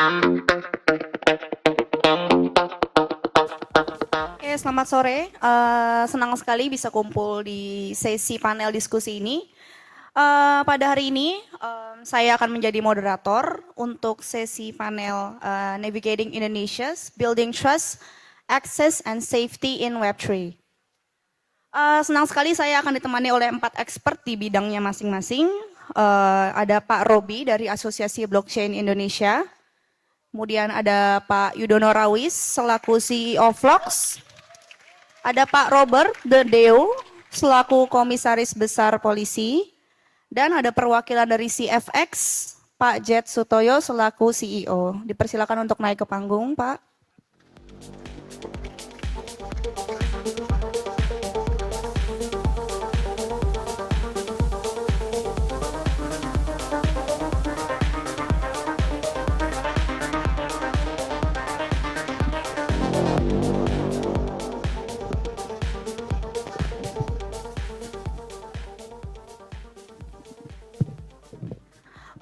Oke, selamat sore. Senang sekali bisa kumpul di sesi panel diskusi ini. Pada hari ini, saya akan menjadi moderator untuk sesi panel Navigating Indonesia's Building Trust, Access, and Safety in Web3. Senang sekali saya akan ditemani oleh 4 expert di bidangnya masing-masing. Ada Pak Robi dari Asosiasi Blockchain Indonesia. Kemudian ada Pak Yudono Rawis selaku CEO Vlogs. Ada Pak Robert Dedeo selaku Komisaris Besar Polisi. Dan ada perwakilan dari CFX, Pak Jet Sutoyo selaku CEO. Dipersilakan untuk naik ke panggung, Pak.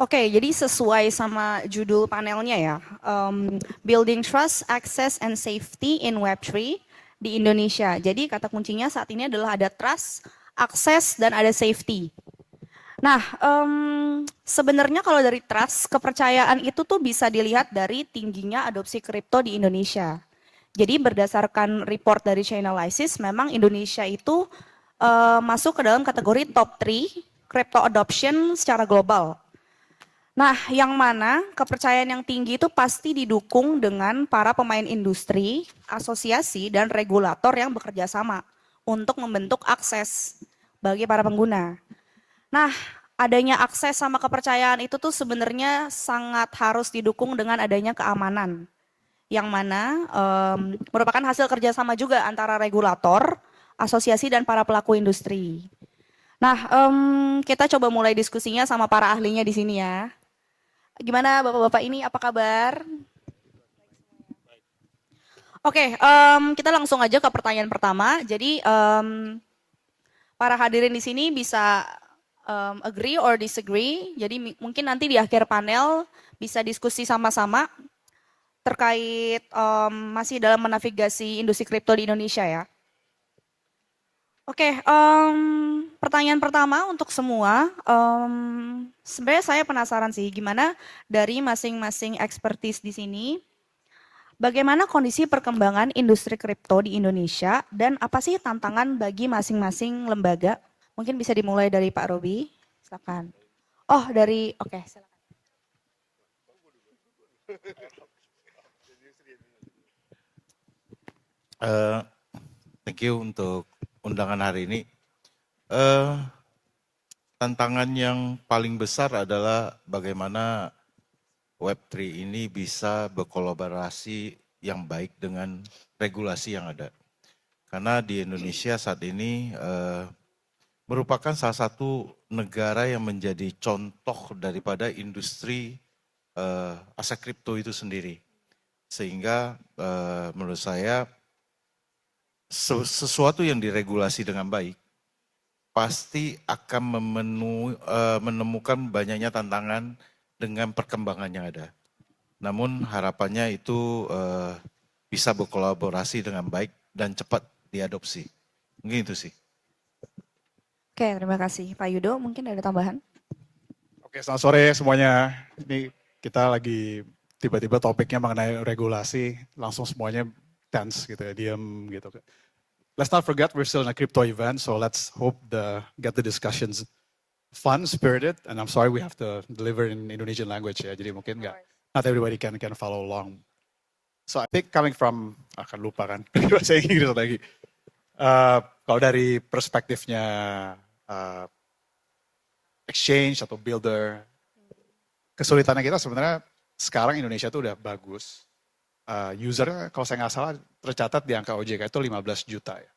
Oke, jadi sesuai sama judul panelnya ya, Building Trust, Access, and Safety in Web3 di Indonesia. Jadi kata kuncinya saat ini adalah ada trust, akses, dan ada safety. Nah, sebenarnya kalau dari trust, kepercayaan itu tuh bisa dilihat dari tingginya adopsi kripto di Indonesia. Jadi berdasarkan report dari Chainalysis, memang Indonesia itu masuk ke dalam kategori top 3 crypto adoption secara global. Nah, yang mana kepercayaan yang tinggi itu pasti didukung dengan para pemain industri, asosiasi, dan regulator yang bekerja sama untuk membentuk akses bagi para pengguna. Nah, adanya akses sama kepercayaan itu tuh sebenarnya sangat harus didukung dengan adanya keamanan, yang mana merupakan hasil kerjasama juga antara regulator, asosiasi, dan para pelaku industri. Nah, kita coba mulai diskusinya sama para ahlinya di sini ya. Gimana Bapak-Bapak ini, apa kabar? Oke, kita langsung aja ke pertanyaan pertama. Jadi para hadirin di sini bisa agree or disagree. Jadi mungkin nanti di akhir panel bisa diskusi sama-sama terkait masih dalam menavigasi industri kripto di Indonesia ya. Oke, pertanyaan pertama untuk semua, sebenarnya saya penasaran sih gimana dari masing-masing expertise di sini, bagaimana kondisi perkembangan industri kripto di Indonesia dan apa sih tantangan bagi masing-masing lembaga? Mungkin bisa dimulai dari Pak Robi, silakan. Oh, dari, oke, silakan. Thank you untuk undangan hari ini. Tantangan yang paling besar adalah bagaimana Web3 ini bisa berkolaborasi yang baik dengan regulasi yang ada. Karena di Indonesia saat ini merupakan salah satu negara yang menjadi contoh daripada industri aset kripto itu sendiri. Sehingga menurut saya sesuatu yang diregulasi dengan baik pasti akan menemukan banyaknya tantangan dengan perkembangan yang ada. Namun harapannya itu bisa berkolaborasi dengan baik dan cepat diadopsi. Mungkin itu sih. Oke, terima kasih. Pak Yudo, mungkin ada tambahan? Oke, selamat sore semuanya. Ini kita lagi tiba-tiba topiknya mengenai regulasi, langsung semuanya tense gitu ya, diam gitu. Let's not forget we're still in a crypto event, so let's hope get the discussions fun, spirited, and I'm sorry we have to deliver in Indonesian language ya, jadi mungkin not everybody can follow along. So I think coming from, akan lupa kan, bahasa Inggris lagi. Kalau dari perspektifnya exchange atau builder, kesulitannya kita sebenarnya sekarang Indonesia tuh udah bagus. Usernya kalau saya nggak salah tercatat di angka OJK itu 15 juta ya.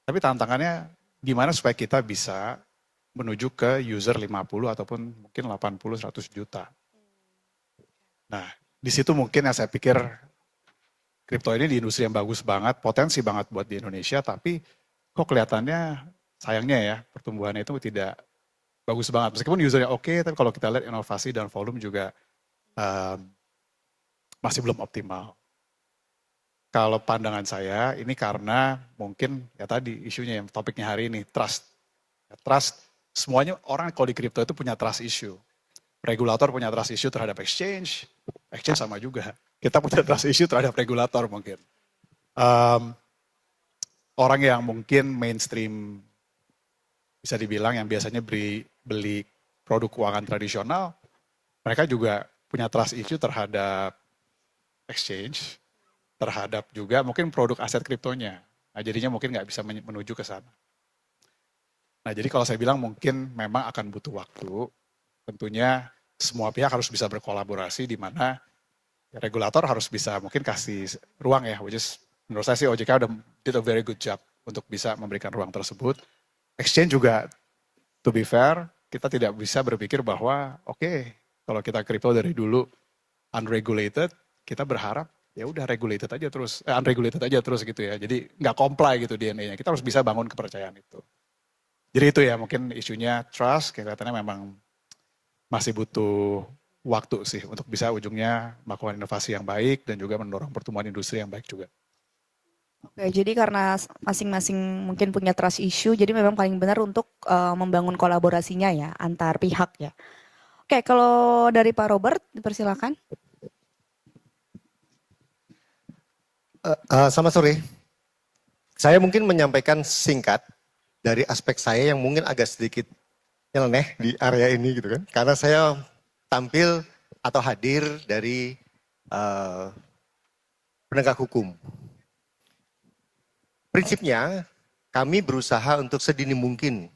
Tapi tantangannya gimana supaya kita bisa menuju ke user 50 ataupun mungkin 80-100 juta. Nah, di situ mungkin yang saya pikir kripto ini di industri yang bagus banget, potensi banget buat di Indonesia, tapi kok kelihatannya sayangnya ya pertumbuhannya itu tidak bagus banget. Meskipun usernya oke, tapi kalau kita lihat inovasi dan volume juga masih belum optimal. Kalau pandangan saya ini karena mungkin ya tadi isunya yang topiknya hari ini, trust. Trust, semuanya orang kalau di crypto itu punya trust issue. Regulator punya trust issue terhadap exchange, exchange sama juga. Kita punya trust issue terhadap regulator mungkin. Orang yang mungkin mainstream bisa dibilang yang biasanya beli produk keuangan tradisional, mereka juga punya trust issue terhadap exchange, terhadap juga mungkin produk aset kriptonya. Nah, jadinya mungkin nggak bisa menuju ke sana. Nah, jadi kalau saya bilang mungkin memang akan butuh waktu. Tentunya semua pihak harus bisa berkolaborasi di mana regulator harus bisa mungkin kasih ruang ya, which is menurut saya sih OJK udah did a very good job untuk bisa memberikan ruang tersebut. Exchange juga, to be fair, kita tidak bisa berpikir bahwa oke, kalau kita crypto dari dulu unregulated, kita berharap ya udah regulated aja terus, unregulated aja terus gitu ya. Jadi nggak comply gitu DNA-nya. Kita harus bisa bangun kepercayaan itu. Jadi itu ya mungkin isunya trust, kelihatannya memang masih butuh waktu sih untuk bisa ujungnya melakukan inovasi yang baik dan juga mendorong pertumbuhan industri yang baik juga. Oke, jadi karena masing-masing mungkin punya trust issue, jadi memang paling benar untuk membangun kolaborasinya ya antar pihak ya. Oke, kalau dari Pak Robert, dipersilakan. Selamat sore. Saya mungkin menyampaikan singkat dari aspek saya yang mungkin agak sedikit nyeleneh di area ini gitu kan. Karena saya tampil atau hadir dari penegak hukum. Prinsipnya kami berusaha untuk sedini mungkin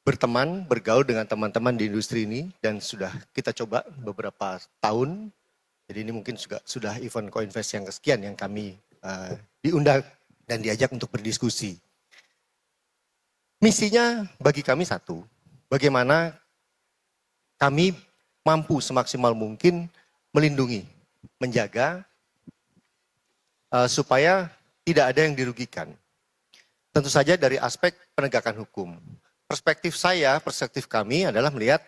berteman, bergaul dengan teman-teman di industri ini dan sudah kita coba beberapa tahun. Jadi ini mungkin juga sudah event co-invest yang kesekian yang kami diundang dan diajak untuk berdiskusi. Misinya bagi kami satu, bagaimana kami mampu semaksimal mungkin melindungi, menjaga supaya tidak ada yang dirugikan. Tentu saja dari aspek penegakan hukum. Perspektif saya, perspektif kami adalah melihat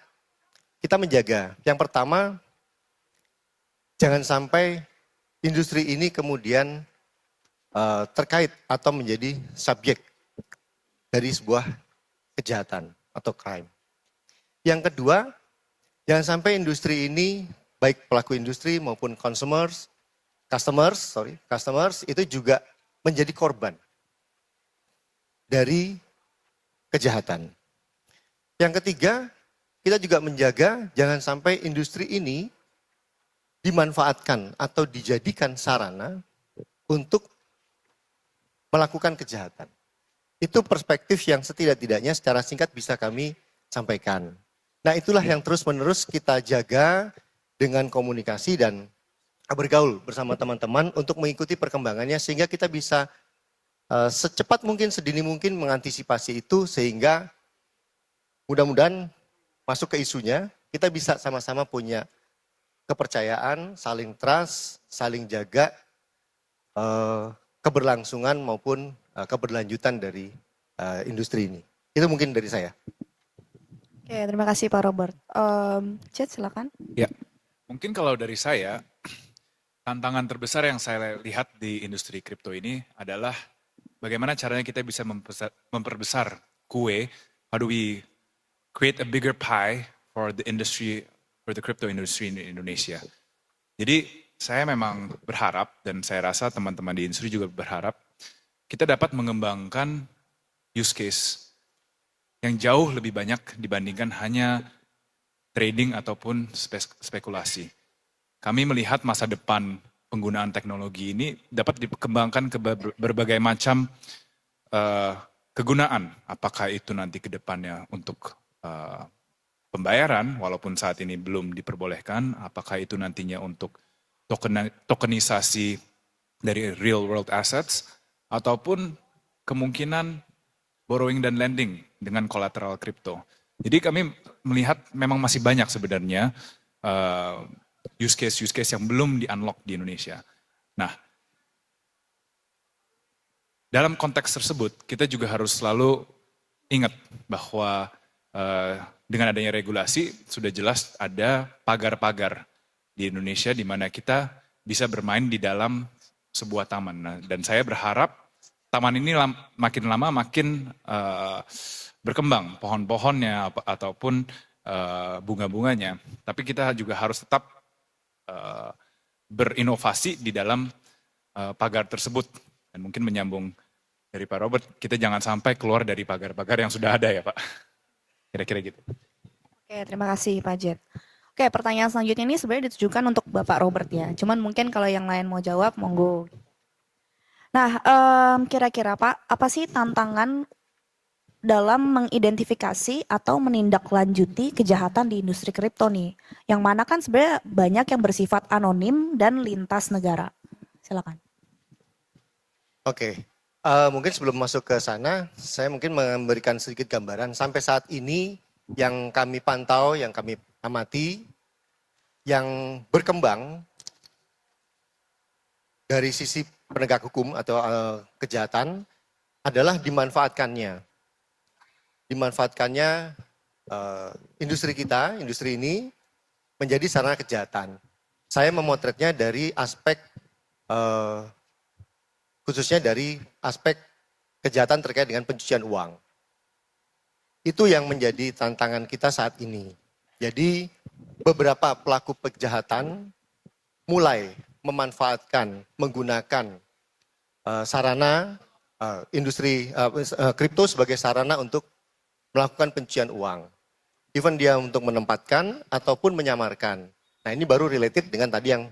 kita menjaga. Yang pertama, jangan sampai industri ini kemudian terkait atau menjadi subjek dari sebuah kejahatan atau crime. Yang kedua, jangan sampai industri ini, baik pelaku industri maupun customers itu juga menjadi korban dari kejahatan. Yang ketiga, kita juga menjaga jangan sampai industri ini dimanfaatkan atau dijadikan sarana untuk melakukan kejahatan. Itu perspektif yang setidak-tidaknya secara singkat bisa kami sampaikan. Nah, itulah yang terus-menerus kita jaga dengan komunikasi dan bergaul bersama teman-teman untuk mengikuti perkembangannya sehingga kita bisa secepat mungkin, sedini mungkin mengantisipasi itu sehingga mudah-mudahan masuk ke isunya, kita bisa sama-sama punya kepercayaan, saling trust, saling jaga keberlangsungan maupun keberlanjutan dari industri ini. Itu mungkin dari saya. Oke, terima kasih Pak Robert. Chat, silakan. Ya, mungkin kalau dari saya, tantangan terbesar yang saya lihat di industri kripto ini adalah bagaimana caranya kita bisa memperbesar kue. How do we create a bigger pie for the industry, for the crypto industry in Indonesia. Jadi saya memang berharap dan saya rasa teman-teman di industri juga berharap kita dapat mengembangkan use case yang jauh lebih banyak dibandingkan hanya trading ataupun spekulasi. Kami melihat masa depan penggunaan teknologi ini dapat dikembangkan ke berbagai macam kegunaan. Apakah itu nanti ke depannya untuk pembayaran, walaupun saat ini belum diperbolehkan. Apakah itu nantinya untuk tokenisasi dari real world assets, ataupun kemungkinan borrowing dan lending dengan kolateral kripto. Jadi kami melihat memang masih banyak sebenarnya use case yang belum di-unlock di Indonesia. Nah, dalam konteks tersebut kita juga harus selalu ingat bahwa dengan adanya regulasi sudah jelas ada pagar-pagar di Indonesia di mana kita bisa bermain di dalam sebuah taman. Nah, dan saya berharap taman ini makin lama makin berkembang, pohon-pohonnya ataupun bunga-bunganya. Tapi kita juga harus tetap berinovasi di dalam pagar tersebut. Dan mungkin menyambung dari Pak Robert, kita jangan sampai keluar dari pagar-pagar yang sudah ada ya Pak. Kira-kira gitu. Oke, terima kasih Pak Jet. Oke, pertanyaan selanjutnya ini sebenarnya ditujukan untuk Bapak Robert ya. Cuman mungkin kalau yang lain mau jawab, monggo. Nah, kira-kira Pak, apa sih tantangan dalam mengidentifikasi atau menindaklanjuti kejahatan di industri kripto nih? Yang mana kan sebenarnya banyak yang bersifat anonim dan lintas negara. Silakan. Oke, mungkin sebelum masuk ke sana, saya mungkin memberikan sedikit gambaran. Sampai saat ini yang kami pantau, yang kami amati, yang berkembang dari sisi penegak hukum atau kejahatan adalah dimanfaatkannya. Dimanfaatkannya industri kita, industri ini menjadi sarana kejahatan. Saya memotretnya dari aspek khususnya dari aspek kejahatan terkait dengan pencucian uang. Itu yang menjadi tantangan kita saat ini. Jadi beberapa pelaku kejahatan mulai memanfaatkan, menggunakan sarana industri kripto sebagai sarana untuk melakukan pencucian uang. Even dia untuk menempatkan ataupun menyamarkan. Nah ini baru related dengan tadi yang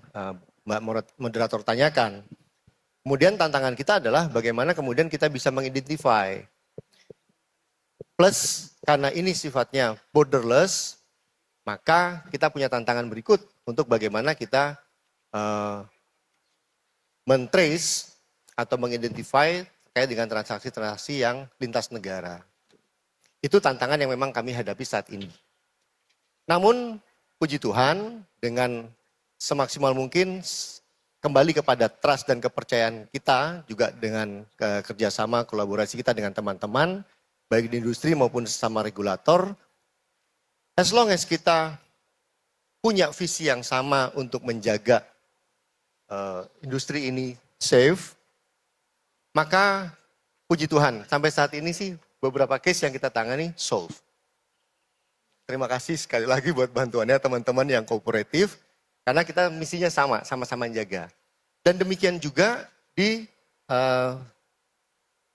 Mbak moderator tanyakan. Kemudian tantangan kita adalah bagaimana kemudian kita bisa mengidentify. Plus karena ini sifatnya borderless, maka kita punya tantangan berikut untuk bagaimana kita men-trace atau mengidentify terkait dengan transaksi-transaksi yang lintas negara. Itu tantangan yang memang kami hadapi saat ini. Namun puji Tuhan dengan semaksimal mungkin kembali kepada trust dan kepercayaan kita juga dengan kerjasama kolaborasi kita dengan teman-teman baik di industri maupun sesama regulator. As long as kita punya visi yang sama untuk menjaga industri ini safe, maka puji Tuhan sampai saat ini sih beberapa case yang kita tangani solve. Terima kasih sekali lagi buat bantuannya teman-teman yang kooperatif, karena kita misinya sama, sama-sama menjaga. Dan demikian juga di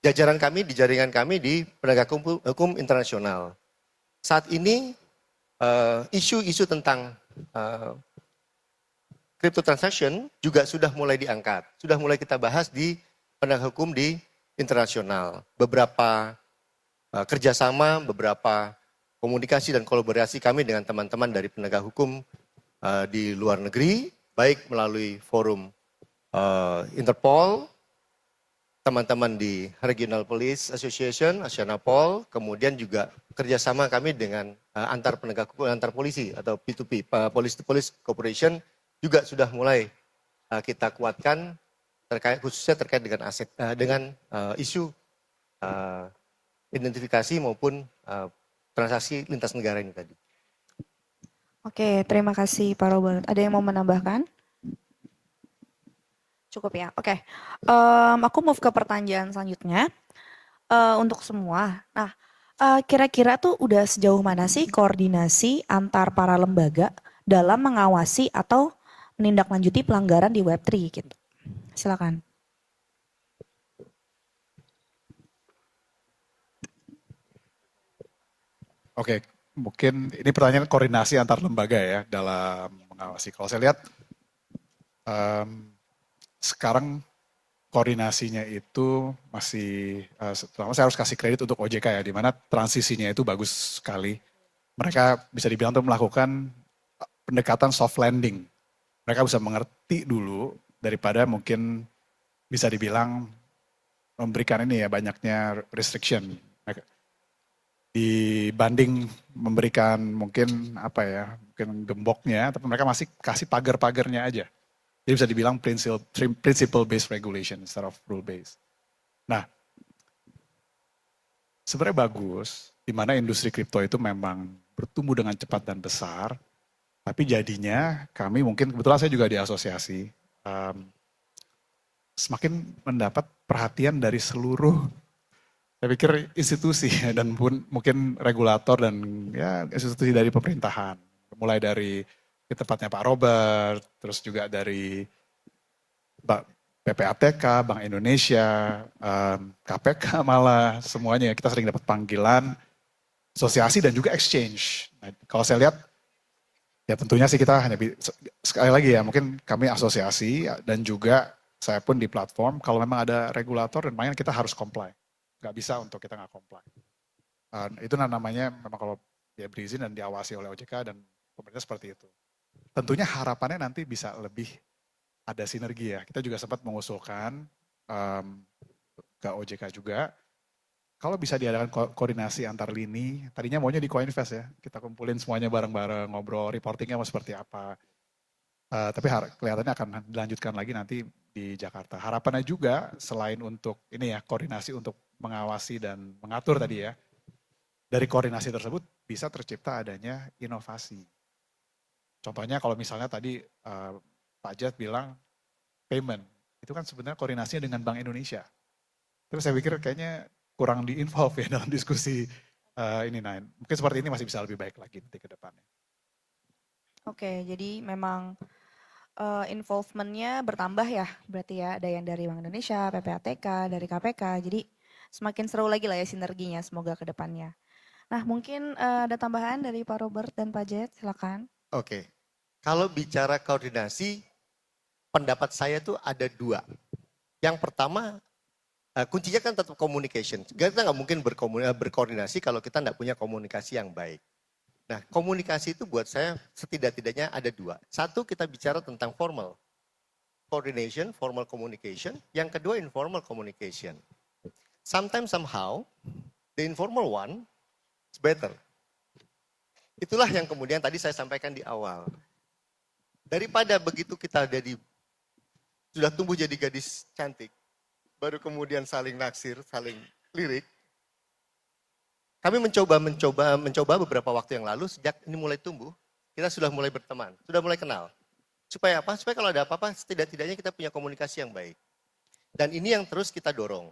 jajaran kami, di jaringan kami di penegak hukum internasional. Saat ini isu-isu tentang crypto transaction juga sudah mulai diangkat, sudah mulai kita bahas di penegak hukum di internasional. Beberapa kerjasama, beberapa komunikasi dan kolaborasi kami dengan teman-teman dari penegak hukum di luar negeri, baik melalui forum Interpol, teman-teman di Regional Police Association, Asianapol, kemudian juga kerjasama kami dengan antar penegak hukum, antar polisi atau P2P, Police to Police Cooperation juga sudah mulai kita kuatkan terkait khususnya terkait dengan aset dengan isu identifikasi maupun transaksi lintas negara ini tadi. Oke, terima kasih Pak Robert. Ada yang mau menambahkan? Cukup ya, oke. Aku move ke pertanyaan selanjutnya untuk semua. Nah, kira-kira tuh udah sejauh mana sih koordinasi antar para lembaga dalam mengawasi atau menindaklanjuti pelanggaran di Web3 gitu? Silakan. Oke, mungkin ini pertanyaan koordinasi antar lembaga ya dalam mengawasi. Kalau saya lihat sekarang koordinasinya itu masih, terutama saya harus kasih kredit untuk OJK ya, di mana transisinya itu bagus sekali. Mereka bisa dibilang tuh melakukan pendekatan soft landing. Mereka bisa mengerti dulu daripada mungkin bisa dibilang memberikan ini ya banyaknya restriction. Dibanding memberikan mungkin apa ya, mungkin gemboknya, tapi mereka masih kasih pagar-pagarnya aja. Jadi bisa dibilang principle based regulation instead of rule based. Nah, sebenarnya bagus di mana industri kripto itu memang bertumbuh dengan cepat dan besar, tapi jadinya kami mungkin kebetulan saya juga di asosiasi semakin mendapat perhatian dari seluruh, saya pikir institusi ya, dan pun mungkin regulator dan ya institusi dari pemerintahan. Mulai dari di tempatnya Pak Robert, terus juga dari PPATK, Bank Indonesia, KPK malah semuanya kita sering dapat panggilan asosiasi dan juga exchange. Nah, kalau saya lihat ya tentunya sih kita hanya sekali lagi ya mungkin kami asosiasi dan juga saya pun di platform kalau memang ada regulator dan makanya kita harus comply. Nggak bisa untuk kita nggak comply. Itu namanya memang kalau dia berizin dan diawasi oleh OJK dan pemerintah seperti itu. Tentunya harapannya nanti bisa lebih ada sinergi ya. Kita juga sempat mengusulkan ke OJK juga, kalau bisa diadakan koordinasi antar lini, tadinya maunya di Coinvest ya, kita kumpulin semuanya bareng-bareng, ngobrol, reportingnya mau seperti apa. Tapi kelihatannya akan dilanjutkan lagi nanti di Jakarta. Harapannya juga selain untuk ini ya, koordinasi untuk mengawasi dan mengatur tadi ya, dari koordinasi tersebut bisa tercipta adanya inovasi. Contohnya kalau misalnya tadi Pak Jad bilang payment, itu kan sebenarnya koordinasinya dengan Bank Indonesia. Terus saya pikir kayaknya kurang di-involve ya dalam diskusi ini. Nah, mungkin seperti ini masih bisa lebih baik lagi nanti ke depannya. Oke, jadi memang involvementnya bertambah ya, berarti ya ada yang dari Bank Indonesia, PPATK, dari KPK, jadi semakin seru lagi lah ya sinerginya semoga ke depannya. Nah mungkin ada tambahan dari Pak Robert dan Pak Jet, silakan. Oke, kalau bicara koordinasi, pendapat saya tuh ada dua. Yang pertama, kuncinya kan tetap communication. Kita nggak mungkin berkoordinasi kalau kita nggak punya komunikasi yang baik. Nah, komunikasi itu buat saya setidak-tidaknya ada dua. Satu, kita bicara tentang formal coordination, formal communication. Yang kedua, informal communication. Sometimes, somehow, the informal one is better. Itulah yang kemudian tadi saya sampaikan di awal. Daripada begitu kita sudah tumbuh jadi gadis cantik, baru kemudian saling naksir, saling lirik. Kami mencoba beberapa waktu yang lalu, sejak ini mulai tumbuh, kita sudah mulai berteman, sudah mulai kenal. Supaya apa? Supaya kalau ada apa-apa, setidak-tidaknya kita punya komunikasi yang baik. Dan ini yang terus kita dorong.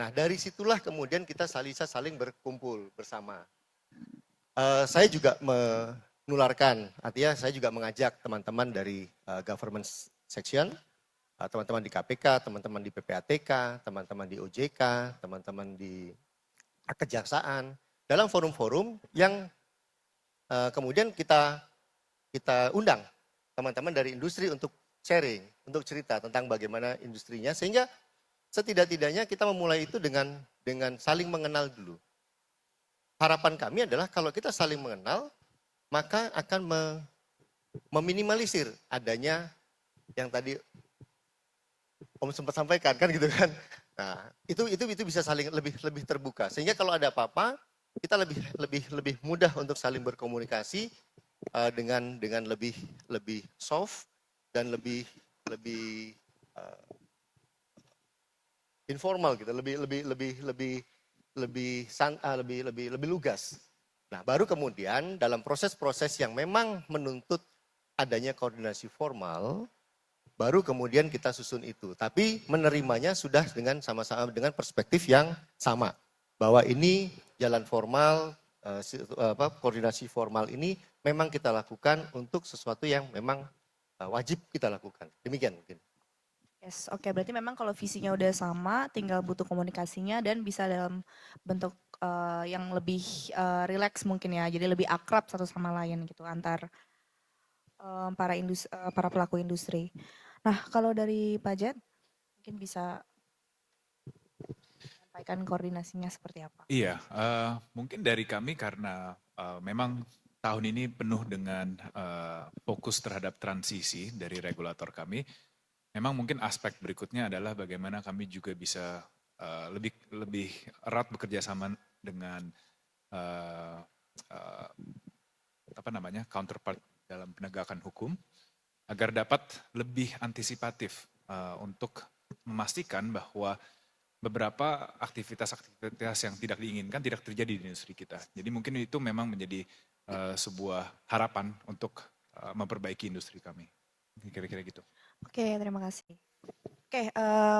Nah, dari situlah kemudian kita saling berkumpul bersama. Saya juga menularkan, artinya saya juga mengajak teman-teman dari government section, teman-teman di KPK, teman-teman di PPATK, teman-teman di OJK, teman-teman di kejaksaan, dalam forum-forum yang kemudian kita undang teman-teman dari industri untuk sharing, untuk cerita tentang bagaimana industrinya, sehingga setidak-tidaknya kita memulai itu dengan saling mengenal dulu. Harapan kami adalah kalau kita saling mengenal, maka akan meminimalisir adanya yang tadi Om sempat sampaikan kan gitu kan. Nah, itu bisa saling lebih terbuka. Sehingga kalau ada apa-apa, kita lebih mudah untuk saling berkomunikasi dengan lebih soft dan lebih informal gitu, lebih lugas. Nah, baru kemudian dalam proses-proses yang memang menuntut adanya koordinasi formal, baru kemudian kita susun itu. Tapi menerimanya sudah dengan sama-sama dengan perspektif yang sama. Bahwa ini jalan formal, koordinasi formal ini memang kita lakukan untuk sesuatu yang memang wajib kita lakukan. Demikian mungkin. Yes, oke. Berarti memang kalau visinya udah sama, tinggal butuh komunikasinya dan bisa dalam bentuk yang lebih rileks mungkin ya. Jadi lebih akrab satu sama lain gitu antar para pelaku industri. Nah, kalau dari Pak Jet, mungkin bisa sampaikan koordinasinya seperti apa? Iya, mungkin dari kami karena memang tahun ini penuh dengan fokus terhadap transisi dari regulator kami. Memang mungkin aspek berikutnya adalah bagaimana kami juga bisa lebih erat bekerja sama dengan counterpart dalam penegakan hukum agar dapat lebih antisipatif untuk memastikan bahwa beberapa aktivitas-aktivitas yang tidak diinginkan tidak terjadi di industri kita. Jadi mungkin itu memang menjadi sebuah harapan untuk memperbaiki industri kami. Kira-kira gitu. Oke, terima kasih. Oke,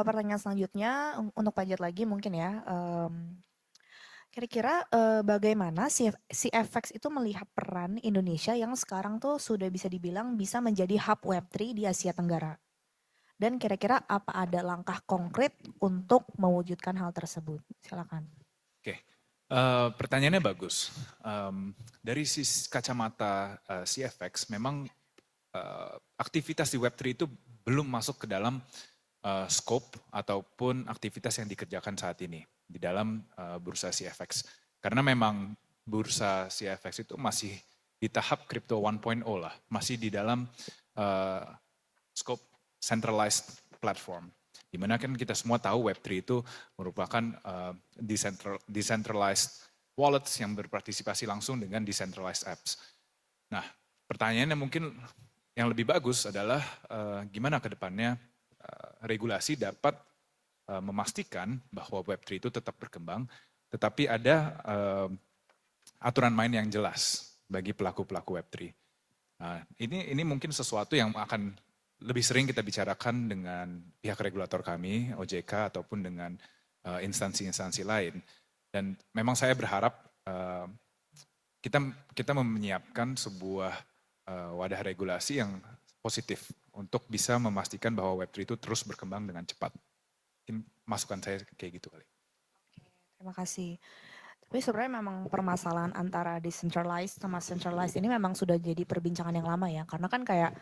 pertanyaan selanjutnya untuk Pak Jet lagi mungkin ya. Kira-kira bagaimana CFX itu melihat peran Indonesia yang sekarang tuh sudah bisa dibilang bisa menjadi hub Web3 di Asia Tenggara? Dan kira-kira apa ada langkah konkret untuk mewujudkan hal tersebut? Silakan. Oke, pertanyaannya bagus. Dari sisi kacamata CFX, memang aktivitas di Web3 itu belum masuk ke dalam scope ataupun aktivitas yang dikerjakan saat ini di dalam bursa CFX. Karena memang bursa CFX itu masih di tahap crypto 1.0 lah, masih di dalam scope centralized platform. Dimana kan kita semua tahu Web3 itu merupakan decentralized wallets yang berpartisipasi langsung dengan decentralized apps. Nah, pertanyaannya mungkin yang lebih bagus adalah gimana ke depannya regulasi dapat memastikan bahwa Web3 itu tetap berkembang, tetapi ada aturan main yang jelas bagi pelaku-pelaku Web3. Nah, ini mungkin sesuatu yang akan lebih sering kita bicarakan dengan pihak regulator kami, OJK, ataupun dengan instansi-instansi lain. Dan memang saya berharap kita menyiapkan sebuah wadah regulasi yang positif untuk bisa memastikan bahwa Web3 itu terus berkembang dengan cepat. Mungkin masukan saya kayak gitu kali. Terima kasih. Tapi sebenarnya memang permasalahan antara decentralized sama centralized ini memang sudah jadi perbincangan yang lama ya. Karena kan kayak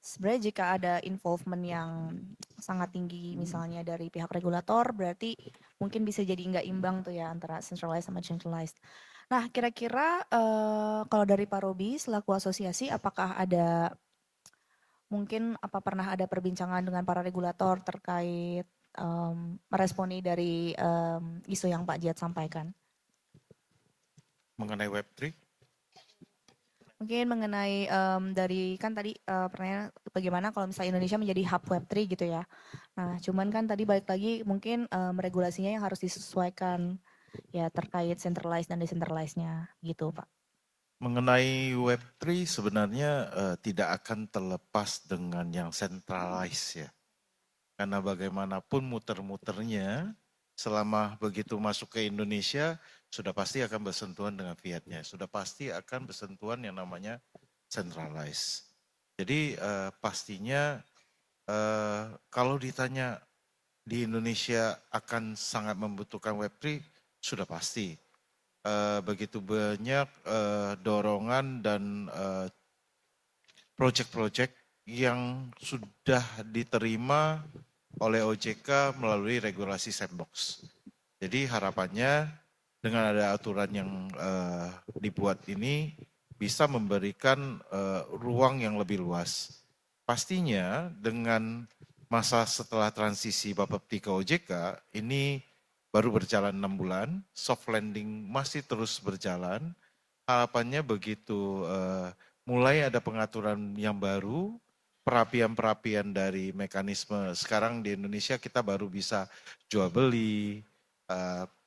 sebenarnya jika ada involvement yang sangat tinggi misalnya dari pihak regulator, berarti mungkin bisa jadi nggak imbang tuh ya antara centralized sama centralized. Nah, kira-kira kalau dari Pak Robi selaku asosiasi, apakah ada mungkin apa pernah ada perbincangan dengan para regulator terkait meresponi dari isu yang Pak Jat sampaikan? Mengenai Web3, Mungkin mengenai dari kan tadi pertanyaan bagaimana kalau misalnya Indonesia menjadi hub Web3 gitu ya. Nah, cuman kan tadi balik lagi mungkin regulasinya yang harus disesuaikan ya terkait centralized dan decentralized-nya gitu, Pak. mengenai Web3 sebenarnya tidak akan terlepas dengan yang centralized ya. Karena bagaimanapun muter-muternya, selama begitu masuk ke Indonesia, sudah pasti akan bersentuhan dengan fiatnya. Sudah pasti akan bersentuhan yang namanya centralized. Jadi pastinya kalau ditanya di Indonesia akan sangat membutuhkan Web3, sudah pasti. Begitu banyak dorongan dan proyek-proyek yang sudah diterima oleh OJK melalui regulasi sandbox. Jadi harapannya dengan ada aturan yang dibuat ini bisa memberikan ruang yang lebih luas. Pastinya dengan masa setelah transisi Bapepti ke OJK ini baru berjalan 6 bulan, soft landing masih terus berjalan. Harapannya begitu mulai ada pengaturan yang baru, perapian-perapian dari mekanisme sekarang di Indonesia kita baru bisa jual beli,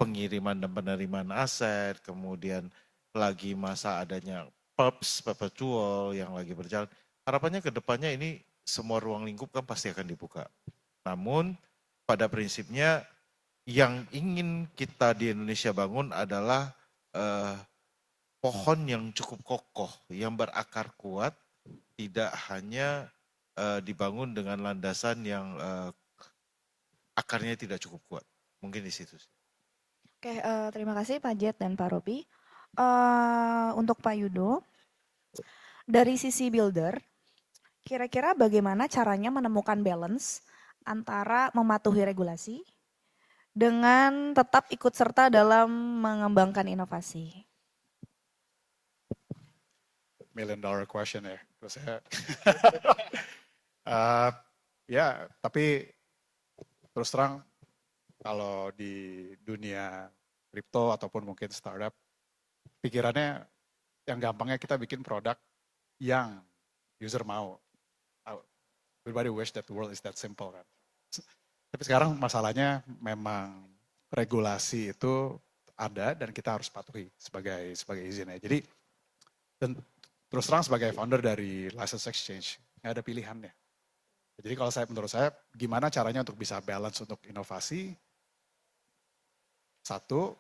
pengiriman dan penerimaan aset, kemudian lagi masa adanya perps, perpetual yang lagi berjalan. Harapannya ke depannya ini semua ruang lingkup kan pasti akan dibuka. Namun pada prinsipnya yang ingin kita di Indonesia bangun adalah pohon yang cukup kokoh, yang berakar kuat, tidak hanya dibangun dengan landasan yang akarnya tidak cukup kuat. Mungkin di situ sih. Oke, terima kasih Pak Jet dan Pak Robi. Untuk Pak Yudo, dari sisi builder, kira-kira bagaimana caranya menemukan balance antara mematuhi regulasi dengan tetap ikut serta dalam mengembangkan inovasi? $1 million question ya. Terus saya, ya tapi terus terang kalau di dunia kripto ataupun mungkin startup, pikirannya yang gampangnya kita bikin produk yang user mau. Everybody wish that the world is that simple kan. Tapi sekarang masalahnya memang regulasi itu ada dan kita harus patuhi sebagai izinnya. Jadi dan terus terang sebagai founder dari license exchange nggak ada pilihannya. Jadi kalau menurut saya, gimana caranya untuk bisa balance untuk inovasi? Satu,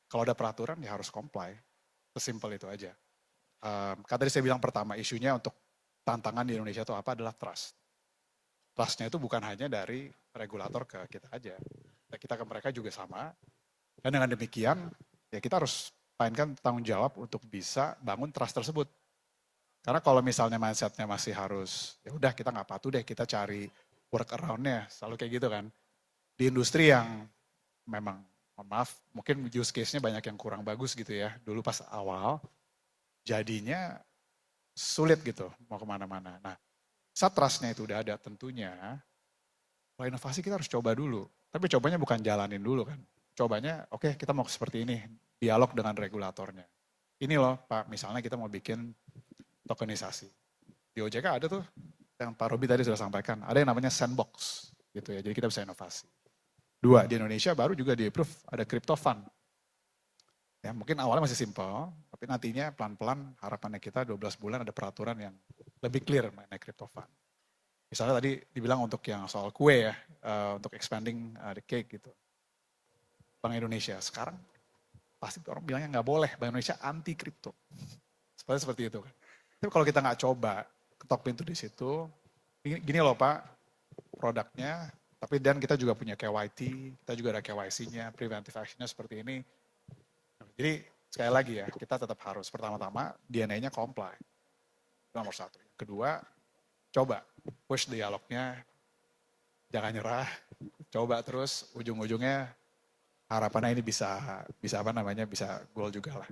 kalau ada peraturan ya harus comply. Sesimpel itu aja. Kan tadi saya bilang pertama, isunya untuk tantangan di Indonesia itu apa adalah trust. Trustnya itu bukan hanya dari regulator ke kita aja. Kita ke mereka juga sama. Dan dengan demikian, ya kita harus mainkan tanggung jawab untuk bisa bangun trust tersebut. Karena kalau misalnya mindsetnya masih harus, ya udah kita nggak patuh deh, kita cari work around-nya, selalu kayak gitu kan. Di industri yang memang, maaf, mungkin use case-nya banyak yang kurang bagus gitu ya. Dulu pas awal, jadinya sulit gitu, mau kemana-mana. Nah, saat trust-nya itu udah ada tentunya, kalau inovasi kita harus coba dulu. Tapi cobanya bukan jalanin dulu kan. Cobanya, oke, kita mau seperti ini, dialog dengan regulatornya. Ini loh Pak, misalnya kita mau bikin tokenisasi. Di OJK ada tuh, yang Pak Robi tadi sudah sampaikan, ada yang namanya sandbox gitu ya, jadi kita bisa inovasi. Dua, di Indonesia baru juga di-approve ada crypto fund. Ya, mungkin awalnya masih simple, tapi nantinya pelan-pelan harapannya kita 12 bulan ada peraturan yang lebih clear mengenai crypto fund. Misalnya tadi dibilang untuk yang soal kue ya, untuk expanding the cake gitu. Bank Indonesia sekarang pasti orang bilangnya nggak boleh, Bank Indonesia anti kripto. Seperti itu kan. Tapi kalau kita nggak coba ketok pintu di situ, gini loh Pak, produknya, tapi dan kita juga punya KYT, kita juga ada KYC-nya, preventive action-nya seperti ini. Jadi sekali lagi ya, kita tetap harus pertama-tama DNA-nya comply. Itu nomor satu. Kedua, coba push dialognya, jangan nyerah, coba terus ujung-ujungnya harapannya ini bisa goal juga lah.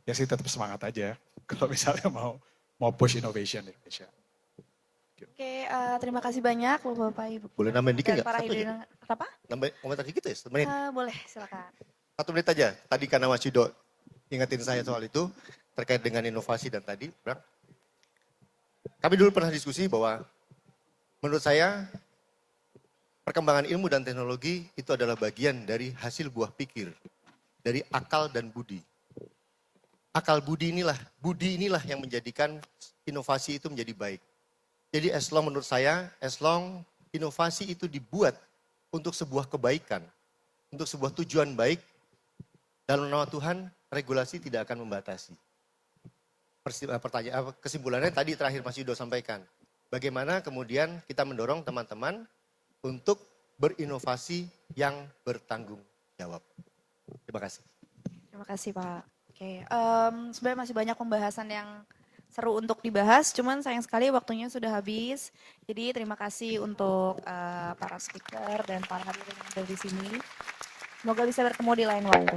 Ya sih tetap semangat aja kalau misalnya mau push innovation di Indonesia. Oke, terima kasih banyak Bapak Ibu. Boleh nambahin dikit Dan nggak? para Satu aja. hadirin, apa? Nambah komentar dikit ya, 1 menit. Boleh, silakan. 1 menit aja. Tadi karena Mas Yudo ingetin saya soal itu, terkait dengan inovasi dan tadi, Bang. Kami dulu pernah diskusi bahwa menurut saya perkembangan ilmu dan teknologi itu adalah bagian dari hasil buah pikir, dari akal dan budi. Akal budi inilah yang menjadikan inovasi itu menjadi baik. Jadi as long menurut saya, as long inovasi itu dibuat untuk sebuah kebaikan, untuk sebuah tujuan baik, dalam nama Tuhan, regulasi tidak akan membatasi. Kesimpulannya tadi terakhir Mas Yudo sampaikan. Bagaimana kemudian kita mendorong teman-teman untuk berinovasi yang bertanggung jawab. Terima kasih. Terima kasih Pak. Oke, sebenarnya masih banyak pembahasan yang seru untuk dibahas, cuman sayang sekali waktunya sudah habis. Jadi terima kasih untuk para speaker dan para hadirin yang ada di sini. Semoga bisa bertemu di lain waktu.